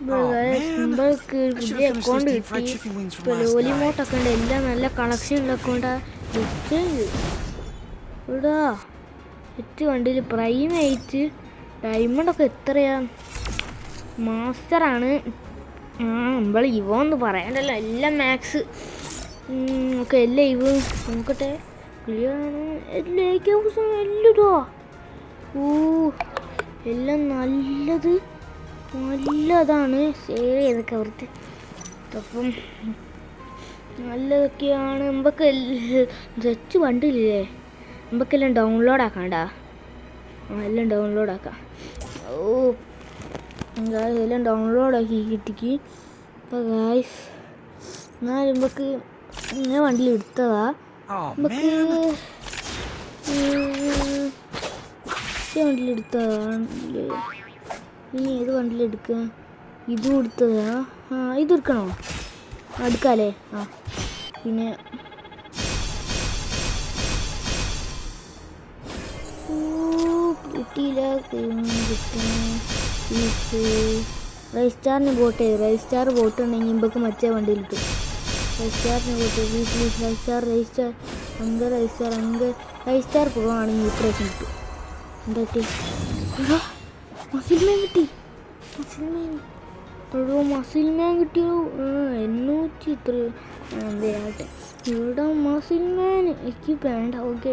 നമ്മൾക്ക് പുതിയ അക്കൗണ്ട് കിട്ടി. ഇപ്പോൾ ലോലിമോട്ടൊക്കെ ഉണ്ട്, എല്ലാം നല്ല കളക്ഷൻ അക്കൗണ്ടാണ്. ഇവിടാ വണ്ടിയിൽ പ്രൈം 8 ഡയമണ്ടൊക്കെ എത്രയാ? മാസ്റ്ററാണ്. നമ്മൾ ഇവന്ന് പറയണ്ടല്ലോ, എല്ലാം മാക്സ് ഒക്കെ എല്ലാം ഇവ നോക്കട്ടെ. ക്ലിയർ ആണ് ലേക്ക് ഹൗസ് എല്ലോ. എല്ലാം നല്ലതാണ്. ഷെയർ ചെയ്തൊക്കെ അവർക്ക് അപ്പം നല്ലതൊക്കെയാണ്. നമുക്ക് സെറ്റ് വണ്ടിയില്ലേ, നമുക്കെല്ലാം ഡൗൺലോഡ് ആക്കാണ്ടാ. എല്ലാം ഡൗൺലോഡ് ആക്കാം. എല്ലാം ഡൗൺലോഡ് ആക്കി കിട്ടിക്ക്. അപ്പോൾ ഗായ്സ് എന്നാൽ നമുക്ക് ഇങ്ങനെ വണ്ടിയിൽ എടുത്തതാ. നമുക്ക് വണ്ടിയിൽ എടുത്തതാ. ഇനി ഏത് വണ്ടിയിൽ എടുക്കുക? ഇതും എടുത്തതാ. ഇത് എടുക്കണോ? എടുക്കാല്ലേ. പിന്നെ കിട്ടിയില്ല. റൈസ്റ്റാറിന് ബോട്ട് റൈസ്റ്റാർ ബോട്ട് ഉണ്ടെങ്കിൽ ഇമ്പക്ക് മറ്റേ വണ്ടിയിൽ കിട്ടും. റൈസ്റ്റാറിന് ബോട്ട് പ്ലീസ് റൈസ്റ്റാർ പോവുകയാണെങ്കിൽ ഇപ്രാവശ്യം കിട്ടും. എന്താ മസിൽമാൻ കിട്ടി. മസിൽമാൻ കിട്ടിയോ? 800 ഇത്ര എന്താട്ടെ ഇവിടെ മസിൽമാൻ എനിക്ക് വേണ്ട. ഓക്കെ,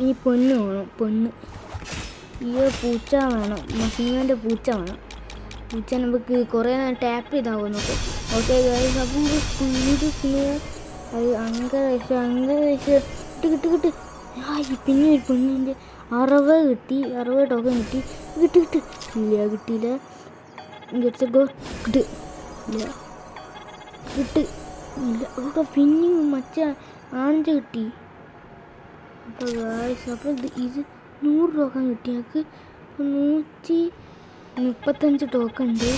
ഇനി പൊന്ന് വേണം. ഈ പൂച്ച വേണം. മസിൽമാൻ്റെ പൂച്ച വേണം. പൂച്ച നമുക്ക് കുറേ നേരം ടാപ്പ് ചെയ്താകും നോക്കാം. ഓക്കെ ഗൈസ്, അപ്പം അത് അങ്ങനെ കിട്ടി. പിന്നെ ഒരു പെണ്ണിൻ്റെ 60 കിട്ടി. 60 ടോക്കൺ കിട്ടി. ഇല്ല കിട്ടിയില്ല. പിന്നെയും മറ്റേ ആണിൻ്റെ കിട്ടി. അപ്പോൾ ഗായ്സ്, അപ്പോൾ ഇത് 100 ടോക്കൺ കിട്ടി. ഞങ്ങൾക്ക് 135 ടോക്കൺ ഉണ്ട്.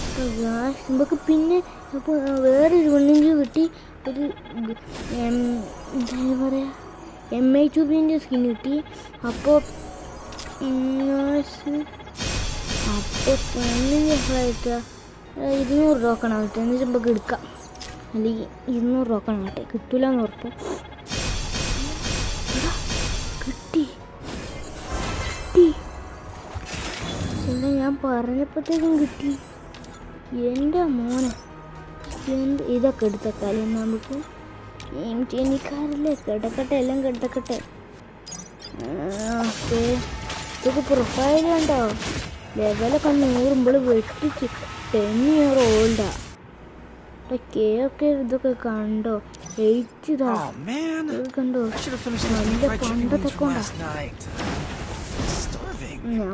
അപ്പോൾ ഗായ്സ് നമുക്ക് പിന്നെ അപ്പോൾ വേറൊരു പെണ്ണിൻ്റെ കിട്ടി. ഒരു എന്താ പറയുക, MI2 സ്കിൻ കിട്ടി. അപ്പോൾ പെണ്ണിൻ്റെ എപ്പോഴായിട്ടാ 200 ടോക്കൺ ആവട്ടെ, എന്നിട്ട് നമുക്ക് എടുക്കാം. അല്ലെങ്കിൽ 200 ടോക്കൺ ആവട്ടെ. കിട്ടില്ല എന്ന് ഉറപ്പ്. കിട്ടി. എന്താ ഞാൻ പറഞ്ഞപ്പോഴത്തേക്കും കിട്ടി. എൻ്റെ മോനെ ഇതൊക്കെ എടുത്തേക്കാല്ലേ നമുക്ക്. എനിക്കാരല്ലേ കിടക്കട്ടെ, എല്ലാം കിടക്കട്ടെ. ഓക്കെ, ഇതൊക്കെ പ്രൊഫൈൽ കണ്ടോ? ലെവലൊക്കെ 100 വെട്ടിച്ച് 10 ഇയർ ഓൾഡാ. ഓക്കെ ഇതൊക്കെ കണ്ടോ? 8 ഇതാ കണ്ടോ? നല്ല പണ്ടത്തെ കൊണ്ടാ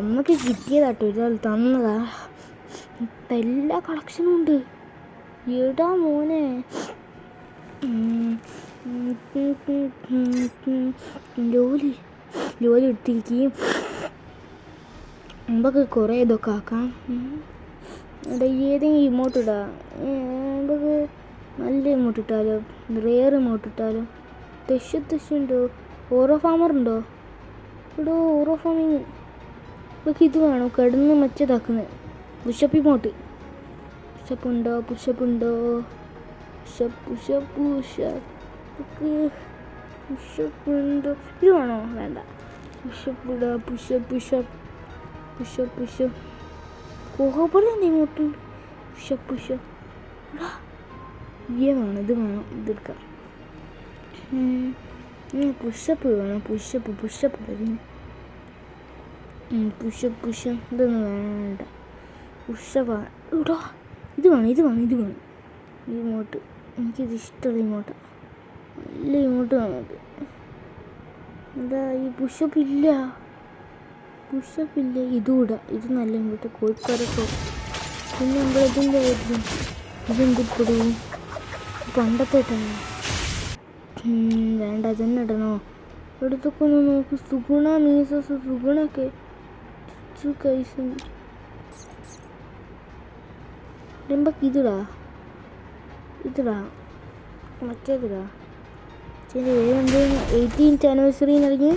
നമുക്ക് കിട്ടിയതാട്ടോ. ഇതാൾ തന്നതാ. ഇപ്പം എല്ലാ കളക്ഷനും ഉണ്ട്. എടാ മോനെ, ജോലി എടുത്തിരിക്കുകയും നമുക്ക് കുറേ ഇതൊക്കെ ആക്കാം. ഇവിടെ ഏതെങ്കിലും ഇമോട്ട് ഇടാം. നമുക്ക് നല്ല ഇമോട്ട് ഇട്ടാലോ, റെയർ ഇമോട്ട് ഇട്ടാലോ. ഉണ്ടോ? ഓറോ ഫാമർ ഉണ്ടോ? ഇവിടെ ഓറോ ഫാമിങ് നമുക്ക് ഇത് വേണം. കിടന്ന് മറ്റേതാക്കുന്നത് പുഷപ്പ് ഇമോട്ട്. പുഷപ്പ് ഉണ്ടോ? പുഷപ്പ് ഉണ്ടോ? ഇത് വേണോ? വേണ്ട. പുഷപ്പ് ഇടാ. പുഷപ്പ് കോഹബിളുണ്ട് ഇങ്ങോട്ട്. പുഷപ്പ് വേണം. ഇത് വേണം. ഇതെടുക്കാം. പുഷപ്പ് വേണം. പുഷപ്പ് ഇതിന് ഇതൊന്നും വേണ്ട. പുഷപ്പ് ഇടാ. ഇത് വേണം. ഈ ഇമോട്ട് എനിക്കിത് ഇഷ്ടമുള്ള ഇമോട്ടാണ്. നല്ല ഇമോട്ട് വേണം. എന്താ ഈ പുഷപ്പ് ഇല്ല. ഇതുകൂടാ. ഇത് നല്ല ഇങ്ങോട്ട് കോഴിക്കോടൊക്കെ. പിന്നെ നമ്മളിതിൻ്റെ ഇതെന്തിപ്പെടും പണ്ടത്തെ ഇട്ടാണ്. വേണ്ട, തന്നെ ഇടണോ? എടുത്തൊക്കെ ഒന്ന് നോക്ക്. സുഗുണൊക്കെ നമുക്ക് ഇതിടാ മറ്റേതിടാ. 18th ആനിവേഴ്സറി ഇറങ്ങി.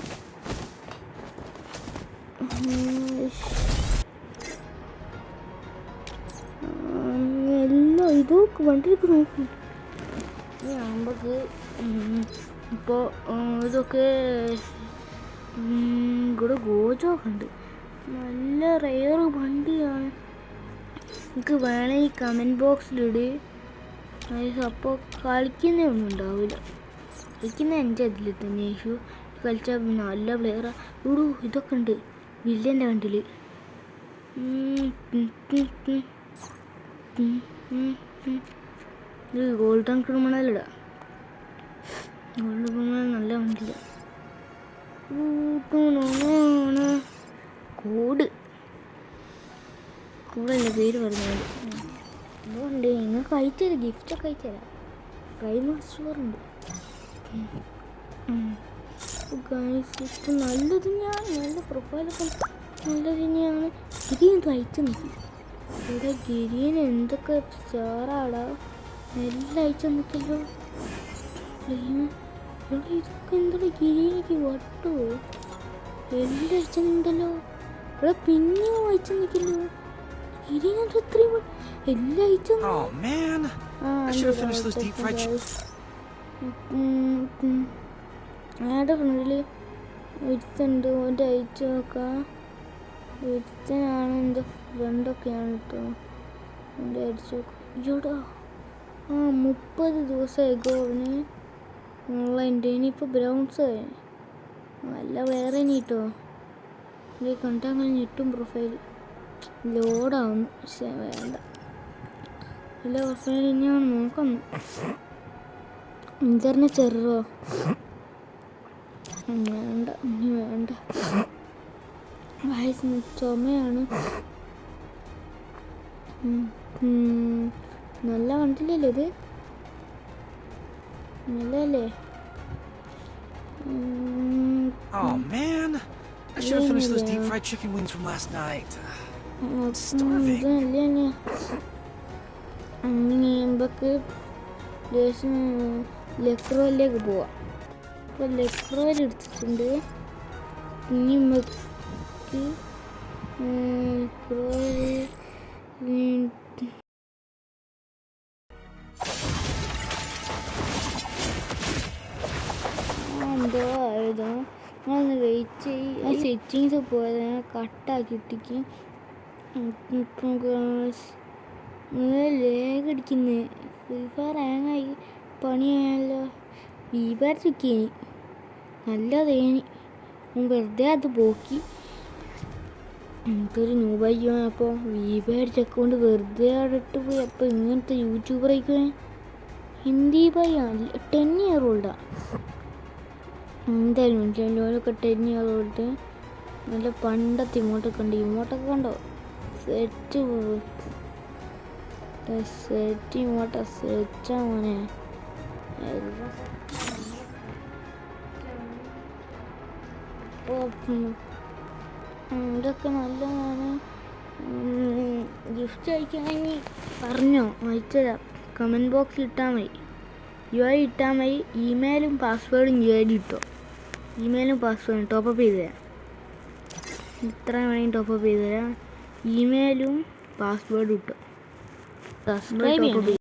ഇത് വണ്ടിയൊക്കെ നോക്കും. നമുക്ക് ഇപ്പോൾ ഇതൊക്കെ ഇവിടെ ഗോജൊക്കെ ഉണ്ട്. നല്ല റെയർ വണ്ടിയാണ്. എനിക്ക് വേണമെങ്കിൽ കമൻറ്റ് ബോക്സിലിട്. അപ്പോൾ കളിക്കുന്നേ ഒന്നും ഉണ്ടാവില്ല. കളിക്കുന്ന എൻ്റെ അതിൽ തന്നെ കളിച്ചാൽ നല്ല പ്ലെയറാണ്. ഇവിടെ ഇതൊക്കെ ഉണ്ട് വില്ലൻ്റെ വണ്ടിയിൽ. ഇത് ഗോൾഡൻ ക്രിമിനലിടാം. ഗോൾഡൻ ക്രിമിനൽ നല്ല വണ്ടിയില്ല. കൂടല്ല പേര് പറഞ്ഞത്. അതുകൊണ്ട് നിങ്ങൾക്ക് അയച്ചുതരാം, ഗിഫ്റ്റൊക്കെ അയച്ചുതരാം. പ്രൈം സ്റ്റോറുണ്ട്. ഇപ്പം നല്ലത് തന്നെയാണ്. നല്ല പ്രൊഫൈലൊക്കെ നല്ലത് തന്നെയാണ്. ഗിരിയും അയച്ചു നോക്കി. ഇവിടെ ഗിരിയന് എന്തൊക്കെ സ്റ്റാറാടാ. എല്ലാം അയച്ചു നിൽക്കല്ലോ. ഇതൊക്കെ എന്താ ഗിരിയനക്ക് വട്ടുമോ? എല്ലാം അയച്ചെന്നുണ്ടല്ലോ. ഇവിടെ പിന്നെയോ അയച്ചു നിൽക്കല്ലോ. ഗിരിയനത് എത്രയും എല്ലാം അയച്ചു. ആടെ ഫ്രണ്ടിൽ ഒരുത്തുണ്ട്. ഓൻ്റെ അയച്ചു നോക്കാം. ഒരുത്തനാണ് എൻ്റെ ഫ്രണ്ടൊക്കെയാണ് കേട്ടോ. എൻ്റെ അയച്ചു നോക്കാം. ഇയ്യോടാ 30 ദിവസമായിക്കോ അവന് ഓൺലൈൻ്റെ. ഇനിയിപ്പോൾ ബ്രൗൺസായി നല്ല വേറെ കേട്ടോ. ഇത് കണ്ടാൽ അങ്ങനെ ഞെട്ടും. പ്രൊഫൈൽ ലോഡാവുന്നു. പക്ഷേ വേണ്ട, എല്ലാ പ്രൊഫൈൽ ഇനിയാണ് നോക്കുന്നു. ഇന്റർനെറ്റ് ചെറുതോ വേണ്ട, ഇനി വേണ്ട. വയസ്സിന് ചുമയാണ്. നല്ല വണ്ടിയില്ലല്ലോ ഇത്. നല്ലല്ലേ? നമുക്ക് ലെക്രോയിലേക്ക് പോവാം. ഇപ്പോൾ ലെക്രോയിൽ എടുത്തിട്ടുണ്ട്. ഇനി നമുക്ക് ലെക്രോയിൽ എന്തോ ആയതോ. നമ്മളൊന്ന് വെയിറ്റ് ചെയ്യും. ആ സെറ്റിങ്സ് പോയത് കട്ടാക്കി ഇട്ടിക്ക്. ലേഗ് അടിക്കുന്നത്. ഫ്രീ ഫയർ ഹാങ്ങായി പണിയായല്ലോ. ഫ്രീ ഫയർ ചുക്കിനി നല്ലതേനി. വെറുതെ അത് പോക്കി. എനിക്കൊരു ന്യൂബായി. അപ്പോൾ ഫ്രീ ഫയർ ചെക്കൊണ്ട് വെറുതെ അവിടെ ഇട്ട് പോയി. അപ്പോൾ ഇങ്ങനത്തെ യൂട്യൂബറേക്ക് ഹിന്ദി ബായി 10 year old. എന്തായാലും മനസ്സിലൊക്കെ 10 year old. നല്ല പണ്ടത്തെ ഇമോട്ടൊക്കെ ഉണ്ട്. ഇമോട്ടൊക്കെ കണ്ടോ? സെറ്റ് ഇമോട്ട സെറ്റാ മോനെ. ഇതൊക്കെ നല്ലതാണ്. ഗിഫ്റ്റ് അയക്കാമെങ്കിൽ പറഞ്ഞോ, അയച്ചുതരാം. കമൻറ്റ് ബോക്സിൽ ഇട്ടാൽ മതി. UI ഇട്ടാൽ മതി. ഇമെയിലും പാസ്വേഡും UI ഇട്ടോ. ഇമെയിലും പാസ്വേഡും ടോപ്പപ്പ് ചെയ്ത് തരാം. ഇത്ര വേണമെങ്കിൽ ടോപ്പപ്പ് ചെയ്ത് തരാം. ഇമെയിലും പാസ്വേഡും ഇട്ടോ. സബ്സ്ക്രൈബ് ചെയ്യണം.